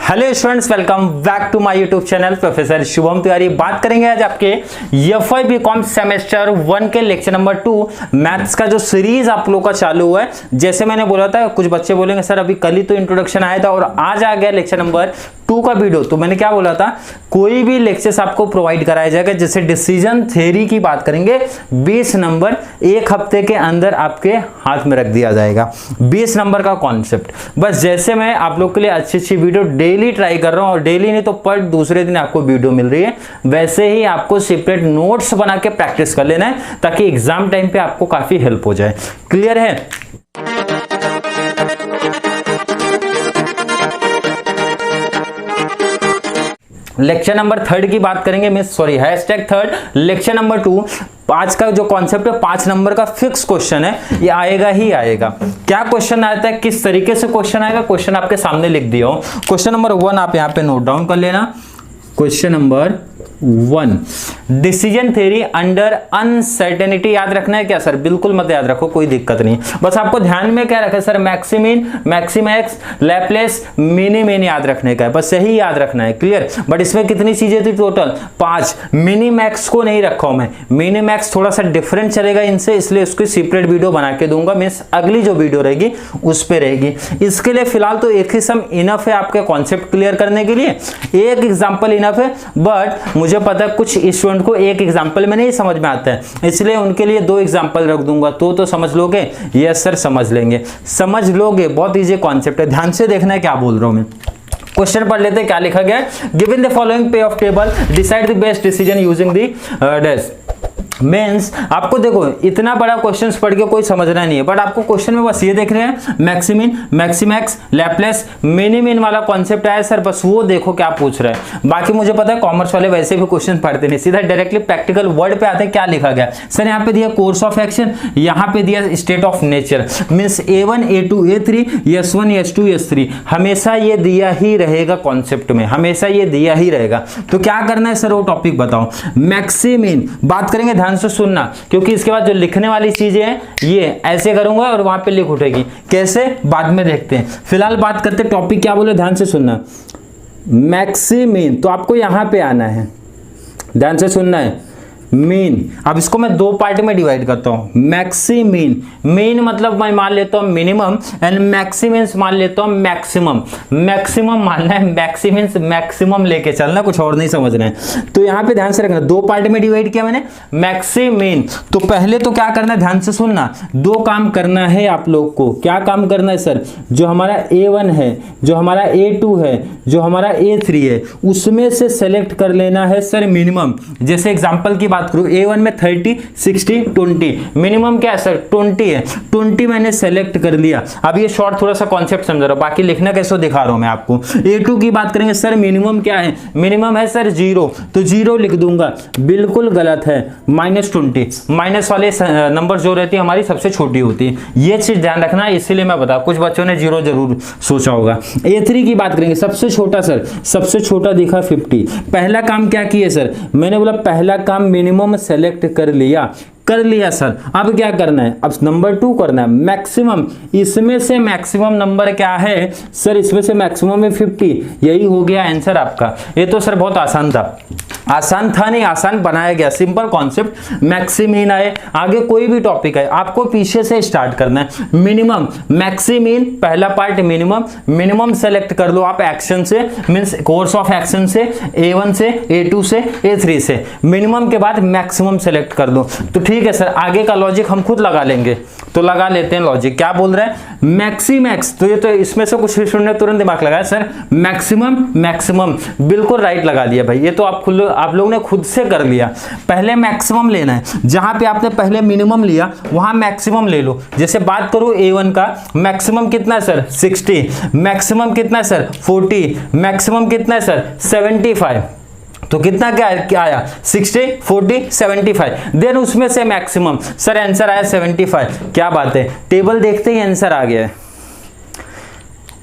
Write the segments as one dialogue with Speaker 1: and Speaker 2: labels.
Speaker 1: Hello students, welcome back to my YouTube channel professor Shubham Tiwari. बात करेंगे आज आपके एफवाई बीकॉम सेमेस्टर 1 के लेक्चर नंबर 2 मैथ्स का जो सीरीज आप लोगों का चालू हुआ है। जैसे मैंने बोला था, कुछ बच्चे बोलेंगे सर अभी कल ही तो इंट्रोडक्शन आया था और आज आ गया लेक्चर नंबर 2 का वीडियो। तो मैंने क्या बोला था, कोई भी लेक्चर्स आपको प्रोवाइड कराया जाएगा। जैसे डिसीजन थ्योरी की बात करेंगे, 20 नंबर एक हफ्ते के अंदर आपके हाथ में रख दिया जाएगा। 20 नंबर का कॉन्सेप्ट, बस जैसे मैं आप लोग के लिए अच्छी अच्छी वीडियो डेली ट्राई कर रहा हूं, और डेली नहीं तो पर दूसरे दिन आपको वीडियो मिल रही है, वैसे ही आपको सेपरेट नोट्स बना के प्रैक्टिस कर लेना है ताकि एग्जाम टाइम पे आपको काफी हेल्प हो जाए। क्लियर है? लेक्चर नंबर 3 की बात करेंगे, #3 लेक्चर नंबर 2। आज का जो कॉन्सेप्ट है 5 नंबर का फिक्स क्वेश्चन है, ये आएगा ही आएगा। क्या क्वेश्चन आता है, किस तरीके से क्वेश्चन आएगा, क्वेश्चन आपके सामने लिख दिया हो। क्वेश्चन नंबर 1 आप यहां पे नोट डाउन कर लेना। Question number 1, decision theory under uncertainty याद रखना है क्या सर? बिल्कुल मत याद रखो, कोई दिक्कत नहीं। बस आपको ध्यान में क्या रखा है सर, मैक्सिमिन, मैक्सिमैक्स, लैप्लेस, मिनी याद रखने का है, बस यही याद रखना है। क्लियर? बट इसमें कितनी चीजें थी टोटल? 5। मिनीमैक्स को नहीं रखा हूं मैं, मिनीमैक्स थोड़ा सा डिफरेंट चलेगा इनसे, इसलिए उसकी सेपरेट वीडियो बना के दूंगा। मीन्स अगली जो वीडियो रहेगी उस पर रहेगी। इसके लिए फिलहाल तो एक ही सम इनफ है आपके कॉन्सेप्ट क्लियर करने के लिए, एक एग्जाम्पल इनफ है। बट मुझे पता है कुछ स्टूडेंट को एक एग्जांपल में नहीं समझ में आता है, इसलिए उनके लिए 2 एग्जांपल रख दूंगा। तो समझ लोगे? यस सर समझ लेंगे, समझ लोगे। बहुत इजी कॉन्सेप्ट है, ध्यान से देखना है क्या बोल रहा हूं मैं। क्वेश्चन पढ़ लेते हैं, क्या लिखा गया है। गिवन द फॉलोइंग पे of table, decide the best decision using the dash. Means आपको देखो इतना बड़ा क्वेश्चन पढ़ के कोई समझना नहीं है, बट आपको क्वेश्चन में बस ये देख रहे हैं, मैक्सिमिन, मैक्सिमैक्स, लैप्लेस, मिनीमिन वाला कॉन्सेप्ट आया सर, बस वो देखो क्या पूछ रहा है। बाकी मुझे पता है कॉमर्स वाले वैसे भी क्वेश्चन पढ़ते नहीं, सीधा डायरेक्टली प्रैक्टिकल वर्ड पे आते हैं। क्या लिखा गया सर? यहाँ पे दिया कोर्स ऑफ एक्शन, यहाँ पे दिया state of nature. Means A1, A2, A3, S1, S2, S3 हमेशा ये दिया ही रहेगा कॉन्सेप्ट में, हमेशा ये दिया ही रहेगा। तो क्या करना है सर, वो टॉपिक बताओ। मैक्सिमिन बात करेंगे, ध्यान से सुनना, क्योंकि इसके बाद जो लिखने वाली चीजें हैं ये ऐसे करूंगा और वहां पे लिख उठेगी, कैसे बाद में देखते हैं। फिलहाल बात करते हैं टॉपिक क्या बोले, ध्यान से सुनना। मैक्सिमिन, तो आपको यहां पे आना है, ध्यान से सुनना है। मीन, अब इसको मैं 2 पार्ट में डिवाइड करता हूं। मैक्सिमीन, मीन मतलब मैं मान लेता हूं मिनिमम, एंड मैक्सिमिन मान लेता हूं मैक्सिमम। मैक्सिमम मानना है, मैक्सिमिन मैक्सिमम लेके चलना, कुछ और नहीं समझना है। तो यहां पे ध्यान से रखना, 2 पार्ट में डिवाइड किया मैंने, मैक्सिमीन। तो पहले तो क्या करना है, ध्यान से सुनना, 2 काम करना है आप लोग को। क्या काम करना है सर? जो हमारा A1 है, जो हमारा A2 है, जो हमारा A3 है, उसमें से सेलेक्ट कर लेना है सर मिनिमम। जैसे एग्जांपल की बात करूं, A1 में 30, 60, 20, मिनिमम क्या है सर? 20 है। 20 मैंने सेलेक्ट कर लिया। अब ये शॉर्ट थोड़ा सा कॉन्सेप्ट समझ रहा हूं, बाकी लिखना कैसे दिखा रहा हूं मैं आपको। A2 की बात करेंगे, सर मिनिमम क्या है? मिनिमम है सर 0, तो 0 लिख दूंगा। बिल्कुल गलत है, -20। माइनस वाले नंबर जो रहती है हमारी सबसे छोटी होती है, ये चीज ध्यान रखना, इसीलिए मैं बता, कुछ बच्चों ने 0 जरूर सोचा होगा। A3 की बात करेंगे, सबसे छोटा सर, सबसे छोटा दिखा 50। पहला काम क्या किया सर? मैंने बोला पहला काम मिनिमम सेलेक्ट कर लिया सर। अब क्या करना है? अब नंबर 2 करना है, मैक्सिमम। इसमें से मैक्सिमम नंबर क्या है सर? इसमें से मैक्सिमम है 50। यही हो गया आंसर आपका। ये तो सर बहुत आसान था, आसान था नहीं, आसान बनाया गया, सिंपल कॉन्सेप्ट। मैक्सिमीन आए, आगे कोई भी टॉपिक है आपको पीछे से स्टार्ट करना है। मिनिमम, मैक्सिमीन पहला पार्ट मिनिमम, मिनिमम सेलेक्ट कर लो आप एक्शन से, मींस कोर्स ऑफ एक्शन से, A1 से, A2 से, A3 से। मिनिमम के बाद मैक्सिमम सेलेक्ट कर लो। तो ठीक है सर, आगे का लॉजिक हम खुद लगा लेंगे, तो लगा लेते हैं लॉजिक। क्या बोल रहा है? मैक्सिमैक्स, तो ये तो इसमें से कुछ स्टूडेंट ने तुरंत दिमाग लगाया सर, मैक्सिमम, मैक्सिमम बिल्कुल राइट लगा दिया भाई, ये तो आप लोगों ने खुद से कर लिया। पहले मैक्सिमम लेना है, जहां पे आपने पहले मिनिमम लिया वहां मैक्सिमम ले लो। जैसे बात करूं A1 का, मैक्सिमम कितना है सर? 60, मैक्सिमम कितना है सर? 40, मैक्सिमम कितना है सर? 75। तो कितना क्या आया? 60, 40, 75। देन उसमें से मैक्सिमम, सर आंसर आया 75। क्या बात है, टेबल देखते ही आंसर आ गया है।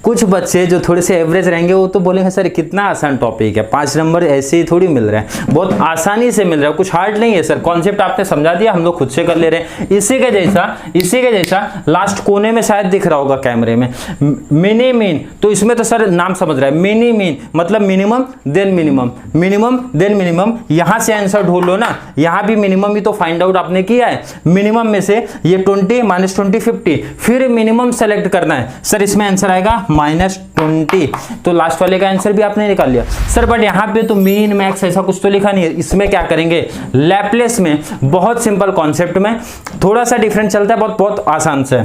Speaker 1: कुछ बच्चे जो थोड़े से एवरेज रहेंगे वो तो बोलेंगे सर कितना आसान टॉपिक है, 5 नंबर ऐसे ही थोड़ी मिल रहे हैं, बहुत आसानी से मिल रहा है, कुछ हार्ड नहीं है सर, कॉन्सेप्ट आपने समझा दिया, हम लोग खुद से कर ले रहे हैं। इसी के जैसा लास्ट कोने में शायद दिख रहा होगा कैमरे में, मिनी मीन, तो इसमें तो सर नाम समझ रहा है, मिनी मीन मतलब minimum then minimum, minimum then minimum, यहां से आंसर ढूंढ लो ना, यहां भी मिनिमम ही तो फाइंड आउट आपने किया है, मिनिमम में से ये 20 माइनस 20 50, फिर मिनिमम सेलेक्ट करना है सर, इसमें आंसर आएगा -20, तो लास्ट वाले का आंसर भी आपने निकाल लिया सर। बट यहाँ पे तो मीन मैक्स ऐसा कुछ तो लिखा नहीं है, इसमें क्या करेंगे लैपलेस में, बहुत सिंपल कॉन्सेप्ट में थोड़ा सा डिफरेंस चलता है, बहुत आसान से।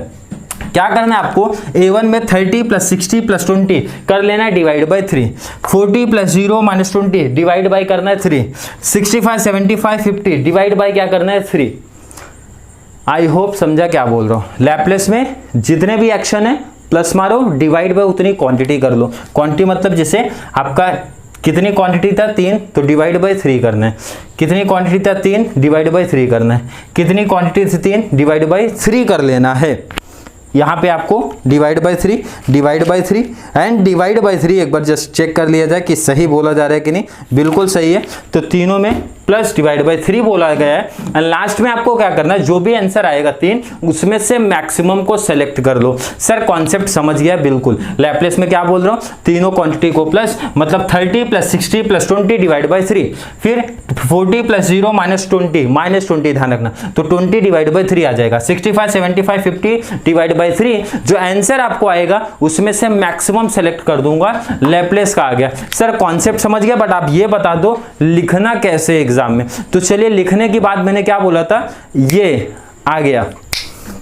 Speaker 1: क्या करना है आपको, A1 में 30 + 60 + 20 कर लेना है डिवाइड बाय 3, 40 + 0 - 20 डिवाइड बाय करना है 3, 65 75 50 डिवाइड बाय क्या करना है 3। आई होप समझा क्या बोल रहा हूं। लैपलेस में जितने भी एक्शन है प्लस मारो, डिवाइड बाय उतनी क्वांटिटी कर लो, क्वांटिटी मतलब जैसे आपका कितनी क्वांटिटी था 3 तो डिवाइड बाय 3 करना है, कितनी क्वांटिटी था 3 डिवाइड बाय 3 करना है, कितनी क्वांटिटी थी 3 डिवाइड बाय 3 कर लेना है। यहाँ पे आपको divide by 3 and divide by 3 एक बार जस्ट चेक कर लिया जाए कि सही बोला जा रहा है कि नहीं, बिल्कुल सही है। तो तीनों में प्लस डिवाइड बाय 3 बोला गया है, एंड लास्ट में आपको क्या करना है, जो भी आंसर आएगा 3 उसमें से मैक्सिमम को सेलेक्ट कर लो। सर कॉन्सेप्ट समझ गया बिल्कुल। लैपलेस में क्या बोल रहा हूँ, तीनों क्वांटिटी को प्लस मतलब 30 + 60 + 20 डिवाइड बाय 3, फिर 40 + 0 - 20 ध्यान रखना, तो 20 डिवाइड बाय 3 आ जाएगा, 65 75 50 डिवाइड बाय 3, जो आंसर आपको आएगा उसमें से मैक्सिमम सेलेक्ट कर दूंगा, लैपलेस का आ गया। सर कॉन्सेप्ट समझ गया, बट आप ये बता दो लिखना कैसे एग्जाम में। तो चलिए लिखने की बात मैंने क्या बोला था, ये आ गया।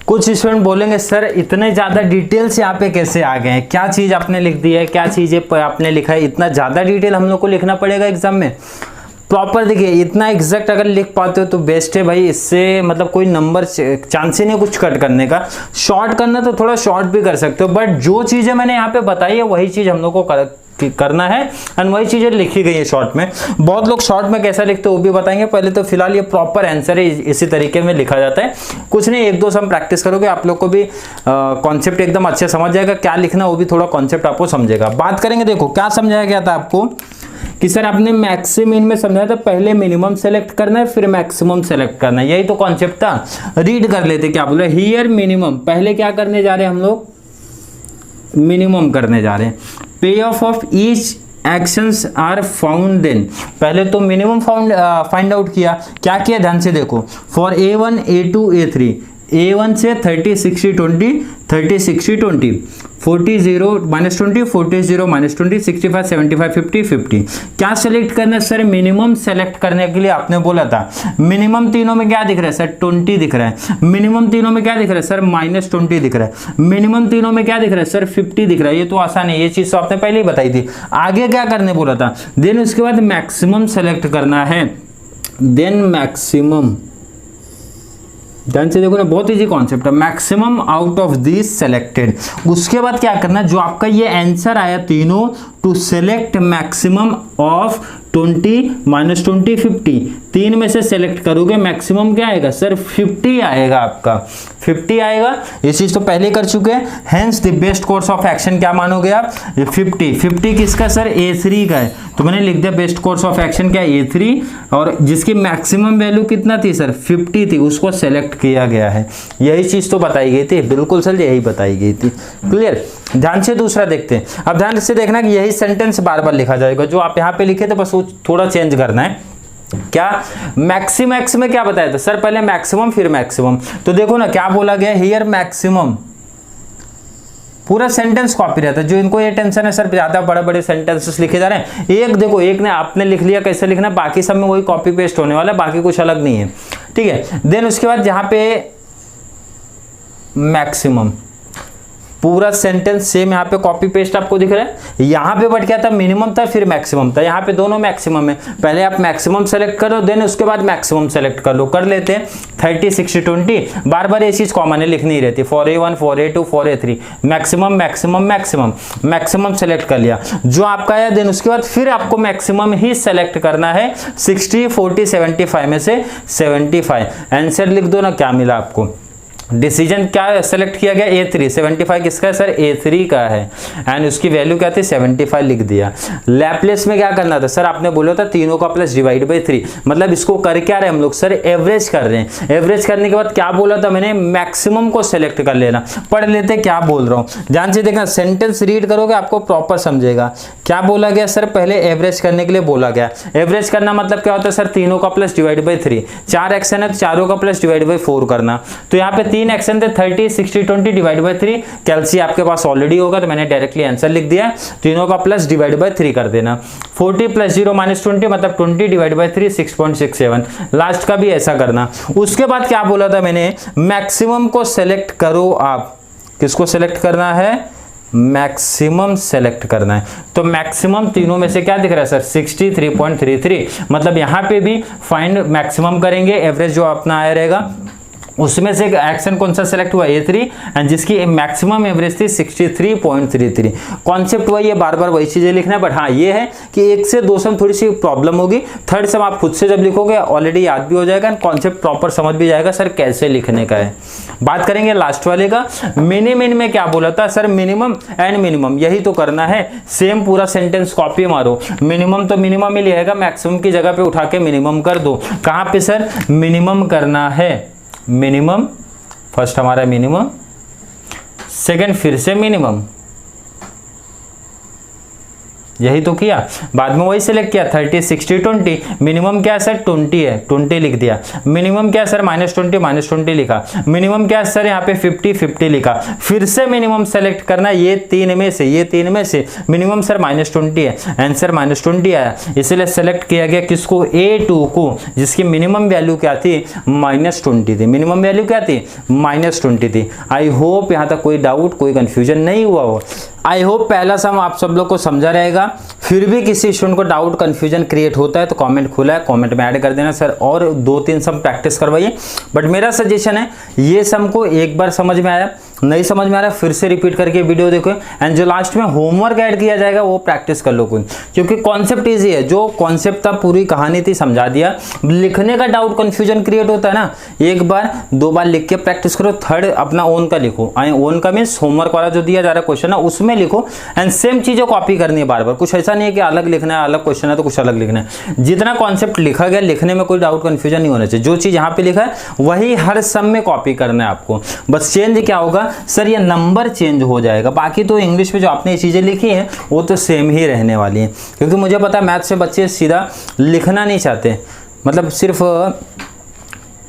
Speaker 1: कुछ स्टूडेंट बोलेंगे सर इतने ज्यादा डिटेल से यहाँ पे कैसे आ गए हैं, क्या चीज आपने लिख दी है, क्या चीजें आपने लिखा है, इतना ज्यादा डिटेल हम लोग को लिखना पड़ेगा एग्जाम में। प्रॉपर देखिए, इतना एग्जैक्ट अगर लिख पाते हो तो बेस्ट है भाई, इससे मतलब कोई नंबर चांस ही नहीं कुछ कट करने का। शॉर्ट करना तो थोड़ा शॉर्ट भी कर सकते हो, बट जो चीजें मैंने यहाँ पे बताई है वही चीज हम लोग को करना है, एंड वही चीजें लिखी गई है शॉर्ट में। बहुत लोग शॉर्ट में कैसा लिखते हो वो भी बताएंगे, पहले तो फिलहाल ये प्रॉपर आंसर है, इसी तरीके में लिखा जाता है। कुछ नहीं, 1-2 सम प्रैक्टिस करोगे आप लोग को भी कॉन्सेप्ट एकदम अच्छे समझ जाएगा, क्या लिखना वो भी थोड़ा कॉन्सेप्ट आपको समझेगा। बात करेंगे, देखो क्या समझाया गया था आपको कि सर आपने मैक्सिमम में समझाया था, पहले मिनिमम सेलेक्ट करना है फिर मैक्सिमम सेलेक्ट करना है, यही तो कॉन्सेप्ट था। रीड कर लेते क्या बोल रहे, हियर मिनिमम, पहले क्या करने जा रहे हैं हम लोग, मिनिमम करने जा रहे हैं। Pay off each actions are found then, पहले तो मिनिमम फाइंड आउट किया, क्या किया ध्यान से देखो, for A1 A2 A3, A1 से 30 60 20 30 60 20 40 0 -20 40 0 -20 65 75 50 50, क्या सेलेक्ट करना है सर, मिनिमम सेलेक्ट करने के लिए आपने बोला था। मिनिमम तीनों में क्या दिख रहा है सर, 20 दिख रहा है। मिनिमम तीनों में क्या दिख रहा है सर, -20 दिख रहा है। मिनिमम तीनों में क्या दिख रहा है सर, 50 दिख रहा है। ये तो आसान है, ये चीज तो आपने पहले ही बताई थी। आगे क्या करने बोला था, देन उसके बाद मैक्सिमम सेलेक्ट करना है, देन मैक्सिमम, ध्यान से देखो ना, बहुत इजी कॉन्सेप्ट है, maximum out of this selected. उसके बाद क्या करना, जो आपका ये आंसर आया तीनों, टू सेलेक्ट मैक्सिमम ऑफ 20 -20 50, 3 में से सेलेक्ट करोगे, मैक्सिमम क्या आएगा सर, 50 आएगा आपका, 50 आएगा। ये चीज तो पहले कर चुके हैं। Hence the best course of action क्या मानोगे आप, 50 किसका सर, A3 का है, तो मैंने लिख दिया बेस्ट कोर्स ऑफ एक्शन क्या, A3, और जिसकी मैक्सिमम वैल्यू कितना थी सर, 50 थी, उसको सेलेक्ट किया गया है। यही चीज तो बताई गई थी, बिल्कुल सर यही बताई गई थी। क्लियर। ध्यान से दूसरा देखते हैं। अब ध्यान से देखना कि यही सेंटेंस बार बार लिखा जाएगा, जो आप यहाँ पे लिखे थे बस वो थोड़ा चेंज करना है। क्या मैक्सिमैक्स में क्या बताया था सर, पहले मैक्सिमम फिर मैक्सिमम, तो देखो ना क्या बोला गया, हियर मैक्सिमम, पूरा सेंटेंस कॉपी रहता है। जो इनको ये टेंशन है सर ज्यादा बड़े बड़े सेंटेंसेस लिखे जा रहे हैं, एक देखो, एक ने आपने लिख लिया कैसे लिखना, बाकी सब में वही कॉपी पेस्ट होने वाला है, बाकी कुछ अलग नहीं है, ठीक है। देन उसके बाद जहां पे मैक्सिमम, पूरा सेंटेंस सेम यहाँ पे कॉपी पेस्ट आपको दिख रहा है। यहाँ पे बट क्या था, मिनिमम था फिर मैक्सिमम था, यहाँ पे दोनों मैक्सिमम है। पहले आप मैक्सिमम सेलेक्ट करो, देन उसके बाद मैक्सिमम सेलेक्ट कर लो। कर लेते हैं 30 60 20, बार बार ये चीज कॉमन है, लिखनी ही रहती है। 4 A1 4 A2 4 A3, maximum maximum maximum, maximum select कर लिया जो आपका है। देन उसके बाद फिर आपको मैक्सिमम ही सेलेक्ट करना है, 60 40 75 में से 75। आंसर लिख दो ना, क्या मिला आपको, डिसीजन क्या सेलेक्ट किया गया, A3, 75 किसका है सर, A3 का है, एंड उसकी वैल्यू क्या थी 75 लिख दिया। लैपलेस में क्या करना था सर, आपने बोला था तीनों का प्लस डिवाइड बाई 3, मतलब इसको कर क्या रहे हम लोग सर, एवरेज कर रहे हैं। एवरेज करने के बाद क्या बोला था मैंने, मैक्सिमम को सेलेक्ट कर लेना। पढ़ लेते क्या बोल रहा हूं, ध्यान से देखना, सेंटेंस रीड करोगे आपको प्रॉपर समझेगा। क्या बोला गया सर, पहले एवरेज करने के लिए बोला गया। एवरेज करना मतलब क्या होता है सर, तीनों का प्लस डिवाइड बाई 3, 4 एक्शन है तो चारों का प्लस डिवाइड बाई 4 करना। तो यहाँ पे 3 एक्शन थे, 30, 60, 20 डिवाइड बाई 3, कैलसी आपके पास ऑलरेडी होगा तो मैंने डायरेक्टली आंसर लिख दिया, तीनों का प्लस डिवाइड बाई 3 कर देना। 40 प्लस 0 माइनस 20 मतलब 20 डिवाइड बाई 3 6.67, लास्ट का भी ऐसा करना। उसके बाद क्या बोला था मैंने, मैक्सिमम को सेलेक्ट करो आप, किसको सेलेक्ट करना है, मैक्सिमम सेलेक्ट करना है। तो मैक्सिमम तीनों में से क्या दिख रहा है सर, 63.33, मतलब यहां पे भी फाइंड मैक्सिमम करेंगे, एवरेज जो अपना आया रहेगा उसमें से एक्शन कौन सा सेलेक्ट हुआ, A3, एंड जिसकी मैक्सिमम एवरेज थी 63.33। कॉन्सेप्ट वही है, बार बार वही चीजें लिखना है, बट हाँ ये है कि 1 से 2 सम थोड़ी सी प्रॉब्लम होगी, थर्ड सम आप खुद से जब लिखोगे ऑलरेडी याद भी हो जाएगा एंड कॉन्सेप्ट प्रॉपर समझ भी जाएगा सर कैसे लिखने का है। बात करेंगे लास्ट वाले का, मिनिमम में क्या बोला था सर, मिनिमम एंड मिनिमम यही तो करना है, सेम पूरा सेंटेंस कॉपी मारो, मिनिमम तो मिनिमम ही लिखेगा, मैक्सिमम की जगह पे उठा के मिनिमम कर दो। कहां पे सर, मिनिमम करना है, मिनिमम, फर्स्ट हमारा मिनिमम, सेकंड फिर से मिनिमम, यही तो किया, बाद में वही सिलेक्ट किया 30, 60, 20, मिनिमम क्या है सर 20 है, 20 लिख दिया। मिनिमम क्या है सर, -20 लिखा। मिनिमम क्या है सर, यहाँ पे 50, 50 लिखा। फिर से मिनिमम सेलेक्ट करना, ये तीन में से मिनिमम सर -20 है, आंसर -20 आया, इसलिए सेलेक्ट किया गया किसको, A2 को, जिसकी मिनिमम वैल्यू क्या थी, -20 थी। मिनिमम वैल्यू क्या थी, -20 थी। आई होप यहाँ तक कोई डाउट, कोई कंफ्यूजन नहीं हुआ हो। आई होप पहला सम आप सब लोग को समझा रहेगा। फिर भी किसी स्टूडेंट को डाउट कंफ्यूजन क्रिएट होता है तो कमेंट खुला है, कमेंट में ऐड कर देना सर, और 2-3 सम प्रैक्टिस करवाइए। बट मेरा सजेशन है ये सम को एक बार समझ में आया, नहीं समझ में आ रहा फिर से रिपीट करके वीडियो देखो, एंड जो लास्ट में होमवर्क ऐड किया जाएगा वो प्रैक्टिस कर लो कोई, क्योंकि कॉन्सेप्ट इजी है, जो कॉन्सेप्ट था पूरी कहानी थी समझा दिया। लिखने का डाउट कंफ्यूजन क्रिएट होता है ना, एक बार 2 बार लिख के प्रैक्टिस करो, थर्ड अपना ओन का लिखो। ओन का मीन्स होमवर्क वाला जो दिया जा रहा है क्वेश्चन है उसमें लिखो, एंड सेम चीजें कॉपी करनी है बार बार। कुछ ऐसा नहीं है कि अलग लिखना है, अलग क्वेश्चन है तो कुछ अलग लिखना है। जितना कॉन्सेप्ट लिखा गया लिखने में कोई डाउट कंफ्यूजन नहीं होना चाहिए, जो चीज यहाँ पे लिखा है वही हर सम में कॉपी करना है आपको। बस चेंज क्या होगा सर, ये नंबर चेंज हो जाएगा, बाकी तो इंग्लिश में जो आपने ये चीजें लिखी हैं वो तो सेम ही रहने वाली हैं। क्योंकि मुझे पता है मैथ से बच्चे सीधा लिखना नहीं चाहते, मतलब सिर्फ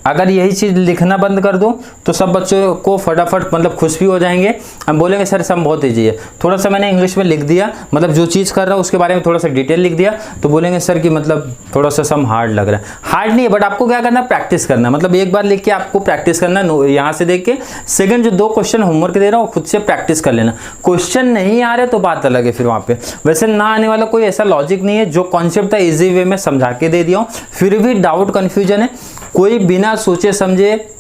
Speaker 1: अगर यही चीज लिखना बंद कर दूं तो सब बच्चों को फटाफट मतलब खुश भी हो जाएंगे, हम बोलेंगे सर सम बहुत ईजी है। थोड़ा सा मैंने इंग्लिश में लिख दिया, मतलब जो चीज़ कर रहा हूँ उसके बारे में थोड़ा सा डिटेल लिख दिया तो बोलेंगे सर कि मतलब थोड़ा सा सम हार्ड लग रहा है। हार्ड नहीं है, बट आपको क्या करना है, प्रैक्टिस करना, मतलब एक बार लिख के आपको प्रैक्टिस करना, यहाँ से देख के। सेकंड, जो 2 क्वेश्चन होमवर्क दे रहा हूँ खुद से प्रैक्टिस कर लेना। क्वेश्चन नहीं आ रहे तो बात अलग है, फिर वहाँ पे वैसे ना आने वाला कोई ऐसा लॉजिक नहीं है। जो कॉन्सेप्ट था इजी वे में समझा के दे दिया हूँ, फिर भी डाउट कन्फ्यूजन है, कोई बिना सोचे समझे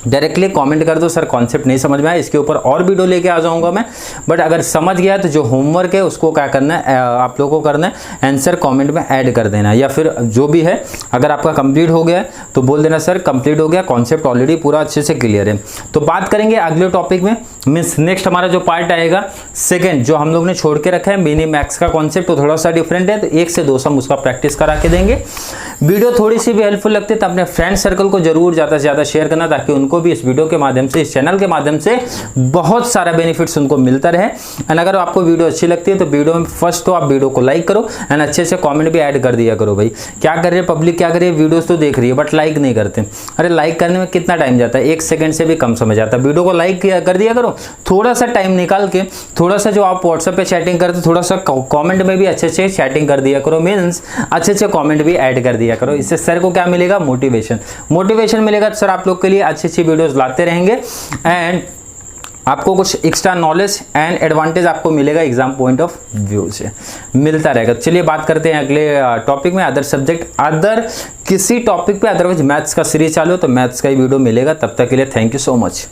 Speaker 1: डायरेक्टली कमेंट कर दो सर कॉन्सेप्ट नहीं समझ में आया, इसके ऊपर और वीडियो लेके आ जाऊंगा मैं। बट अगर समझ गया तो जो होमवर्क है उसको क्या करना है, आप लोगों को करना है आंसर कमेंट में ऐड कर देना, या फिर जो भी है अगर आपका कंप्लीट हो गया तो बोल देना सर कंप्लीट हो गया, कॉन्सेप्ट ऑलरेडी पूरा अच्छे से क्लियर है। तो बात करेंगे अगले टॉपिक में, मीन्स नेक्स्ट हमारा जो पार्ट आएगा सेकेंड, जो हम लोग ने छोड़ के रखा है मिनी मैक्स का कॉन्सेप्ट, तो थोड़ा सा डिफरेंट है, तो 1 से 2 सम उसका प्रैक्टिस करा के देंगे। वीडियो थोड़ी सी भी हेल्पफुल लगती है तो अपने फ्रेंड सर्कल को जरूर ज़्यादा से ज़्यादा शेयर करना, ताकि उनको भी इस वीडियो के माध्यम से, इस चैनल के माध्यम से बहुत सारा बेनिफिट्स उनको मिलता रहे। एंड अगर आपको वीडियो अच्छी लगती है तो वीडियो में फर्स्ट तो आप वीडियो को लाइक करो, एंड अच्छे से कमेंट भी ऐड कर दिया करो। भाई क्या कर रही है पब्लिक, क्या कर रही है, वीडियोस तो देख रही है बट लाइक नहीं करते। अरे लाइक करने में कितना टाइम जाता है, 1 सेकंड से भी कम समय जाता है। वीडियो को लाइक कर दिया करो, थोड़ा सा टाइम निकाल के, थोड़ा सा जो आप व्हाट्सएप पे चैटिंग करते थोड़ा सा कमेंट में भी अच्छे से चैटिंग कर दिया करो, मीन्स अच्छे से कमेंट भी ऐड कर दिया करो। इससे सर को क्या मिलेगा, मोटिवेशन मिलेगा। तो सर आप लोग के लिए अच्छी अच्छी वीडियोस लाते रहेंगे, एंड आपको कुछ एक्स्ट्रा नॉलेज एंड एडवांटेज आपको मिलेगा एग्जाम पॉइंट ऑफ व्यू से मिलता रहेगा। चलिए बात करते हैं अगले टॉपिक में, अदर सब्जेक्ट, अदर किसी टॉपिक पे। अदरवाइज मैथ्स का सीरीज चालू है तो मैथ्स का ही वीडियो मिलेगा। तब तक के लिए थैंक यू सो मच।